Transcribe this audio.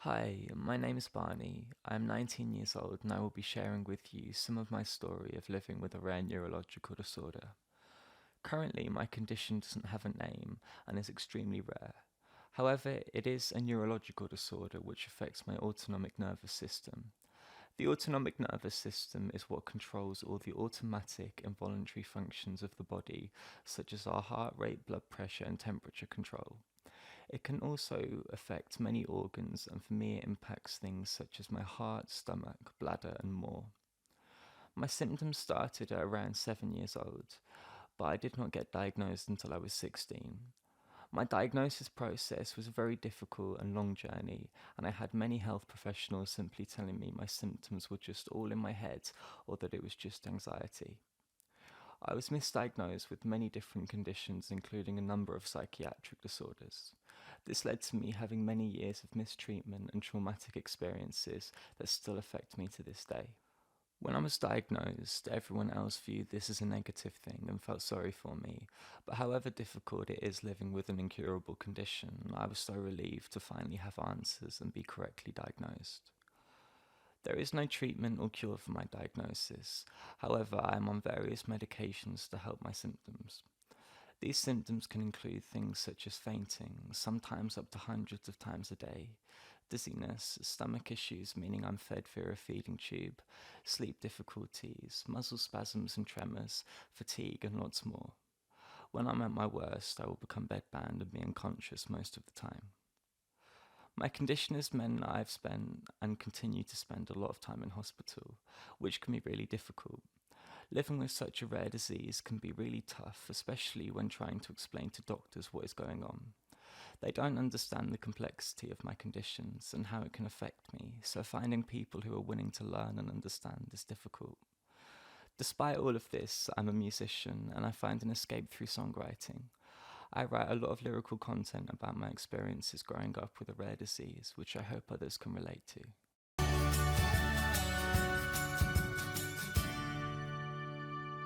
Hi, my name is Barney. I am 19 years old and I will be sharing with you some of my story of living with a rare neurological disorder. Currently, my condition doesn't have a name and is extremely rare. However, it is a neurological disorder which affects my autonomic nervous system. The autonomic nervous system is what controls all the automatic and voluntary functions of the body, such as our heart rate, blood pressure, and temperature control. It can also affect many organs, and for me, it impacts things such as my heart, stomach, bladder, and more. My symptoms started at around 7 years old, but I did not get diagnosed until I was 16. My diagnosis process was a very difficult and long journey, and I had many health professionals simply telling me my symptoms were just all in my head or that it was just anxiety. I was misdiagnosed with many different conditions, including a number of psychiatric disorders. This led to me having many years of mistreatment and traumatic experiences that still affect me to this day. When I was diagnosed, everyone else viewed this as a negative thing and felt sorry for me, but however difficult it is living with an incurable condition, I was so relieved to finally have answers and be correctly diagnosed. There is no treatment or cure for my diagnosis. However, I am on various medications to help my symptoms. These symptoms can include things such as fainting, sometimes up to hundreds of times a day, dizziness, stomach issues, meaning I'm fed via a feeding tube, sleep difficulties, muscle spasms and tremors, fatigue, and lots more. When I'm at my worst, I will become bedbound and be unconscious most of the time. My condition has meant that I've spent and continue to spend a lot of time in hospital, which can be really difficult. Living with such a rare disease can be really tough, especially when trying to explain to doctors what is going on. They don't understand the complexity of my conditions and how it can affect me, so finding people who are willing to learn and understand is difficult. Despite all of this, I'm a musician and I find an escape through songwriting. I write a lot of lyrical content about my experiences growing up with a rare disease, which I hope others can relate to.